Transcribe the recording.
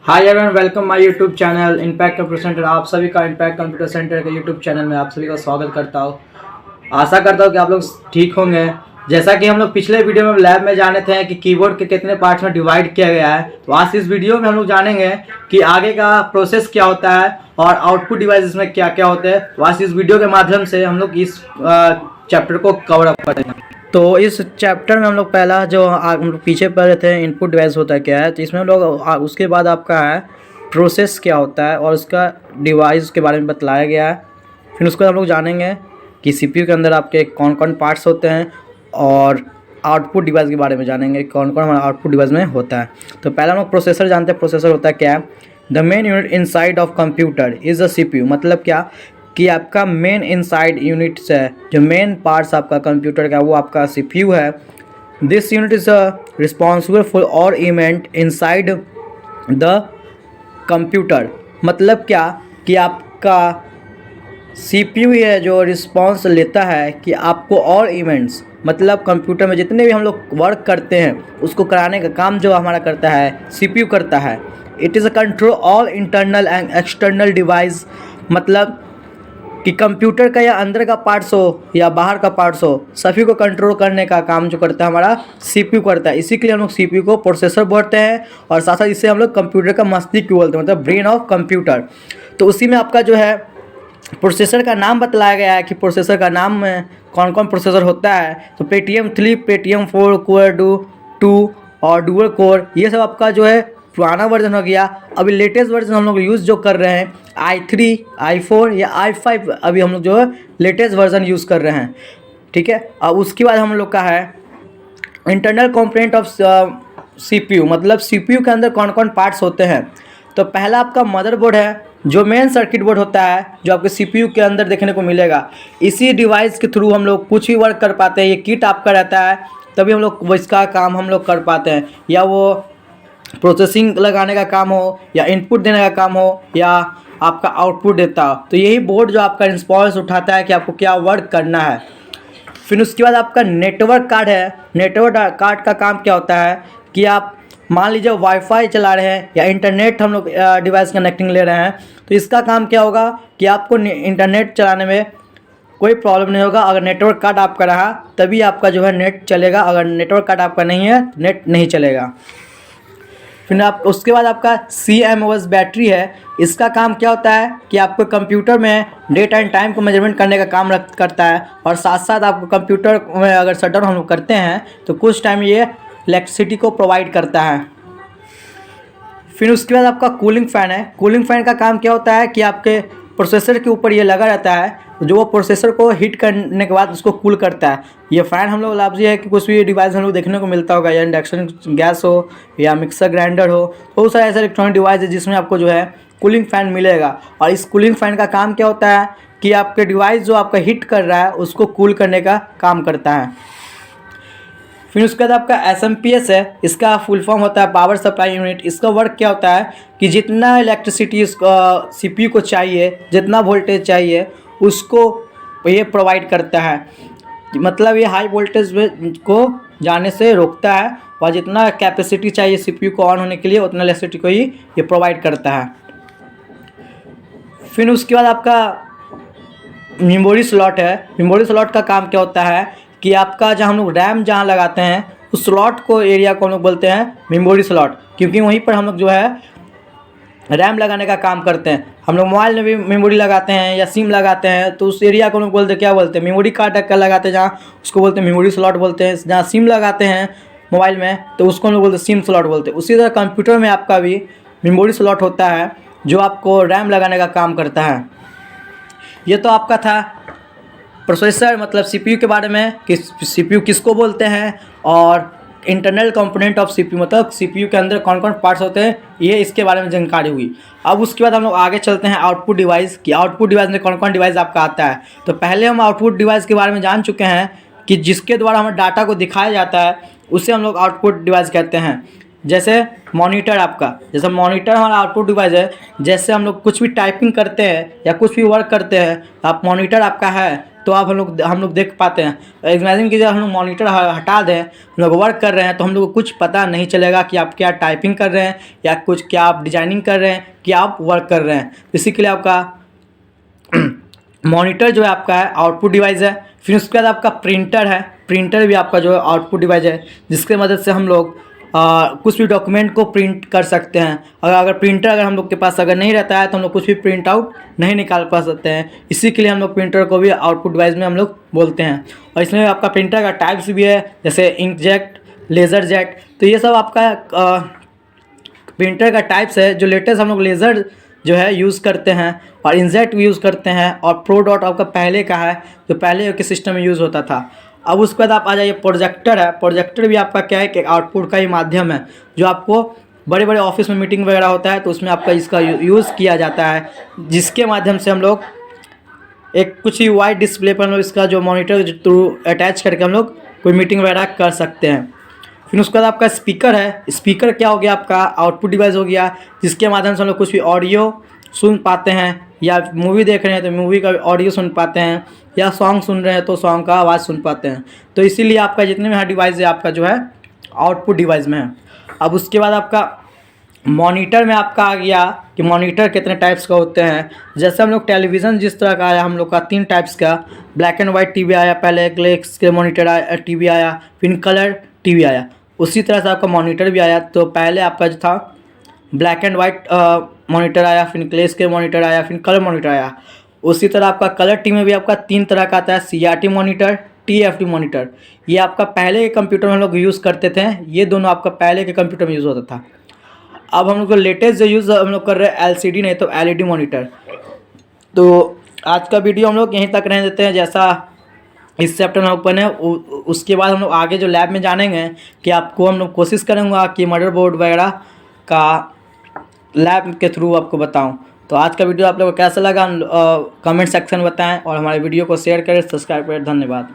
Hi everyone, welcome my YouTube channel impact computer centre. आप सभी का इम्पैक्ट कंप्यूटर सेंटर के यूट्यूब चैनल में आप सभी का स्वागत करता हूँ। आशा करता हूँ कि आप लोग ठीक होंगे। जैसा कि हम लोग पिछले वीडियो में लैब में जाने थे कि कीबोर्ड के कितने पार्ट्स में डिवाइड किया गया है, तो आज इस वीडियो में हम लोग जानेंगे कि आगे का प्रोसेस क्या होता है और आउटपुट डिवाइस में क्या क्या होते हैं। तो आज इस वीडियो के माध्यम से हम लोग इस चैप्टर को कवर अप करेंगे। तो इस चैप्टर में हम लोग पहला जो हम लोग पीछे पढ़े थे इनपुट डिवाइस होता है क्या है, तो इसमें हम लोग उसके बाद आपका है प्रोसेस क्या होता है और उसका डिवाइस के बारे में बतलाया गया है। फिर उसको हम लोग जानेंगे कि सीपीयू के अंदर आपके कौन कौन पार्ट्स होते हैं और आउटपुट डिवाइस के बारे में जानेंगे कौन कौन हमारा आउटपुट डिवाइस में होता है। तो पहला हम लोग प्रोसेसर जानते हैं। प्रोसेसर होता है क्या? The main unit inside of computer is a CPU. मतलब क्या कि आपका मेन इनसाइड यूनिट्स है, जो मेन पार्ट्स आपका कंप्यूटर का वो आपका सीपीयू है। This unit is responsible for all event inside the computer. मतलब क्या कि आपका सीपीयू है जो रिस्पॉन्स लेता है कि आपको और इवेंट्स, मतलब कंप्यूटर में जितने भी हम लोग वर्क करते हैं उसको कराने का काम जो हमारा करता है सीपीयू करता है। It is a control all internal and external device. मतलब कि कंप्यूटर का या अंदर का पार्ट्स हो या बाहर का पार्ट्स हो, सभी को कंट्रोल करने का काम जो करता है हमारा सीपीयू करता है। इसी के लिए हम लोग सीपीयू को प्रोसेसर बोलते हैं और साथ साथ इसे हम लोग कंप्यूटर का मस्तिष्क बोलते हैं, मतलब ब्रेन ऑफ कंप्यूटर। तो उसी में आपका जो है प्रोसेसर का नाम बतलाया गया है कि प्रोसेसर का नाम में कौन कौन प्रोसेसर होता है। तो पेटीएम 3, पेटीएम 4, कोर 2 और डुअल कोर, ये सब आपका जो है पुराना वर्जन हो गया। अभी लेटेस्ट वर्जन हम लोग यूज़ जो कर रहे हैं i3, i4 या i5, अभी हम लोग जो है लेटेस्ट वर्जन यूज़ कर रहे हैं। ठीक है। अब उसके बाद हम लोग का है इंटरनल कंपोनेंट ऑफ सीपीयू। मतलब सीपीयू के अंदर कौन कौन पार्ट्स होते हैं। तो पहला आपका मदरबोर्ड है, जो मेन सर्किट बोर्ड होता है जो आपके सीपीयू के अंदर देखने को मिलेगा। इसी डिवाइस के थ्रू हम लोग कुछ भी वर्क कर पाते हैं। ये किट आपका रहता है तभी हम लोग इसका काम हम लोग कर पाते हैं, या वो प्रोसेसिंग लगाने का काम हो या इनपुट देने का काम हो या आपका आउटपुट देता हो। तो यही बोर्ड जो आपका रिस्पॉन्स उठाता है कि आपको क्या वर्क करना है। फिर उसके बाद आपका नेटवर्क कार्ड है। नेटवर्क कार्ड का काम क्या होता है कि आप मान लीजिए वाईफाई चला रहे हैं या इंटरनेट हम लोग डिवाइस कनेक्टिंग ले रहे हैं, तो इसका काम क्या होगा कि आपको इंटरनेट चलाने में कोई प्रॉब्लम नहीं होगा। अगर नेटवर्क कार्ड आपका रहा तभी आपका जो है नेट चलेगा, अगर नेटवर्क कार्ड आपका नहीं है नेट नहीं चलेगा। फिर आप उसके बाद आपका CMOS बैटरी है। इसका काम क्या होता है कि आपको कंप्यूटर में डेट एंड टाइम को मेजरमेंट करने का काम करता है और साथ साथ आपको कंप्यूटर में अगर शटडाउन हम लोग करते हैं तो कुछ टाइम ये इलेक्ट्रिसिटी को प्रोवाइड करता है। फिर उसके बाद आपका कूलिंग फ़ैन है। कूलिंग फ़ैन का काम क्या होता है कि आपके प्रोसेसर के ऊपर ये लगा रहता है, जो वो प्रोसेसर को हीट करने के बाद उसको कूल करता है। ये फ़ैन हम लोग लाभ ये है कि कुछ भी डिवाइस हम लोग देखने को मिलता होगा, या इंडक्शन गैस हो या मिक्सर ग्राइंडर हो, बहुत सारे ऐसे इलेक्ट्रॉनिक डिवाइस है जिसमें आपको जो है कूलिंग फ़ैन मिलेगा। और इस कूलिंग फ़ैन का काम क्या होता है कि आपके डिवाइस जो आपका हीट कर रहा है उसको कूल करने का काम करता है। फिर उसके बाद आपका SMPS है। इसका फुल फॉर्म होता है पावर सप्लाई यूनिट। इसका वर्क क्या होता है कि जितना इलेक्ट्रिसिटी सीपीयू को चाहिए, जितना वोल्टेज चाहिए उसको ये प्रोवाइड करता है। मतलब ये हाई वोल्टेज को जाने से रोकता है और जितना कैपेसिटी चाहिए सीपीयू को ऑन होने के लिए उतना इलेक्ट्रिसिटी को ही ये प्रोवाइड करता है। फिर उसके बाद आपका मेमोरी स्लॉट है। मेमोरी स्लॉट का काम क्या होता है कि आपका जहाँ हम लोग रैम जहाँ लगाते हैं उस स्लॉट को, एरिया को हम लोग बोलते हैं मेमोरी स्लॉट, क्योंकि वहीं पर हम लोग जो है रैम लगाने का काम करते हैं। हम लोग मोबाइल में भी मेमोरी लगाते हैं या सिम लगाते हैं तो उस एरिया को हम लोग बोलते हैं, क्या बोलते हैं, मेमोरी कार्ड का लगाते हैं जहाँ, उसको बोलते हैं मेमोरी स्लॉट बोलते हैं। जहाँ सिम लगाते हैं मोबाइल में तो उसको हम लोग बोलते हैं सिम स्लॉट बोलते हैं। उसी तरह कंप्यूटर में आपका भी मेमोरी स्लॉट होता है जो आपको रैम लगाने का काम करता है। ये तो आपका था प्रोसेसर मतलब सीपीयू के बारे में कि सीपीयू किसको बोलते हैं और इंटरनल कंपोनेंट ऑफ सीपीयू मतलब सीपीयू के अंदर कौन कौन पार्ट्स होते हैं, ये इसके बारे में जानकारी हुई। अब उसके बाद हम लोग आगे चलते हैं आउटपुट डिवाइस कि आउटपुट डिवाइस में कौन कौन डिवाइस आपका आता है। तो पहले हम आउटपुट डिवाइस के बारे में जान चुके हैं कि जिसके द्वारा हमें डाटा को दिखाया जाता है उसे हम लोग आउटपुट डिवाइस कहते हैं। जैसे मॉनिटर आपका, जैसे मॉनिटर हमारा आउटपुट डिवाइस है। जैसे हम लोग कुछ भी टाइपिंग करते हैं या कुछ भी वर्क करते हैं, आप मॉनिटर आपका है तो आप हम लोग देख पाते हैं। इमेजिन कीजिए हम लोग मॉनिटर हटा दें, हम लोग वर्क कर रहे हैं तो हम लोग को कुछ पता नहीं चलेगा कि आप क्या टाइपिंग कर रहे हैं या कुछ क्या आप डिजाइनिंग कर रहे हैं, क्या आप वर्क कर रहे हैं। इसी के लिए आपका मॉनिटर जो है आपका है आउटपुट डिवाइस है। फिर उसके बाद आपका प्रिंटर है, प्रिंटर भी आपका जो है आउटपुट डिवाइस है, जिसके मदद से हम लोग कुछ भी डॉक्यूमेंट को प्रिंट कर सकते हैं। अगर प्रिंटर अगर हम लोग के पास अगर नहीं रहता है तो हम लोग कुछ भी प्रिंट आउट नहीं निकाल पा सकते हैं। इसी के लिए हम लोग प्रिंटर को भी आउटपुट डिवाइस में हम लोग बोलते हैं। और इसमें आपका प्रिंटर का टाइप्स भी है, जैसे इंकजेट, लेज़र जेट। तो ये सब आपका प्रिंटर का टाइप्स है। जो लेटेस्ट हम लोग लेज़र जो है यूज़ करते हैं और इंकजेट भी यूज़ करते हैं, और प्रो डॉट आपका पहले का है जो पहले के सिस्टम में यूज़ होता था। अब उसके बाद आप आ जाइए प्रोजेक्टर है। प्रोजेक्टर भी आपका क्या है कि आउटपुट का ही माध्यम है, जो आपको बड़े बड़े ऑफिस में मीटिंग वगैरह होता है तो उसमें आपका इसका यूज़ किया जाता है, जिसके माध्यम से हम लोग एक कुछ ही वाइट डिस्प्ले पर हम लोग इसका जो मॉनिटर थ्रू अटैच करके हम लोग कोई मीटिंग वगैरह कर सकते हैं। फिर उसके बाद आपका स्पीकर है। स्पीकर क्या हो गया, आपका आउटपुट डिवाइस हो गया, जिसके माध्यम से हम लोग कुछ भी ऑडियो सुन पाते हैं, या मूवी देख रहे हैं तो मूवी का ऑडियो सुन पाते हैं, या सॉन्ग सुन रहे हैं तो सॉन्ग का आवाज़ सुन पाते हैं। तो इसीलिए आपका जितने भी डिवाइस है आपका जो है आउटपुट डिवाइस में है। अब उसके बाद आपका मॉनिटर में आपका आ गया कि मॉनिटर कितने टाइप्स का होते हैं। जैसे हम लोग टेलीविज़न जिस तरह का आया हम लोग का 3 टाइप्स का, ब्लैक एंड वाइट टीवी आया, पहले ग्लेक्स के मॉनिटर आया, टीवी आया, फिर कलर टीवी आया। उसी तरह से आपका मॉनिटर भी आया। तो पहले आपका जो था ब्लैक एंड वाइट मॉनिटर आया, फिर ग्लेस के मॉनिटर आया, फिर कलर मॉनिटर आया। उसी तरह आपका कलर टीवी में भी आपका 3 तरह का आता है, CRT मॉनिटर, TFT मॉनिटर। ये आपका पहले के कंप्यूटर में हम लोग यूज़ करते थे, ये दोनों आपका पहले के कंप्यूटर में यूज़ होता था। अब हम लोग को लेटेस्ट जो यूज़ हम लोग कर रहे हैं LCD नहीं तो LED मॉनिटर। तो आज का वीडियो हम लोग यहीं तक रहने देते हैं। जैसा इस चैप्टर में ओपन है उसके बाद हम लोग आगे जो लैब में जानेंगे कि आपको हम लोग कोशिश करेंगे कि मदरबोर्ड वगैरह का लैब के थ्रू आपको बताऊं। तो आज का वीडियो आप लोगों को कैसा लगा कमेंट सेक्शन में बताएं, और हमारे वीडियो को शेयर करें, सब्सक्राइब करें। धन्यवाद।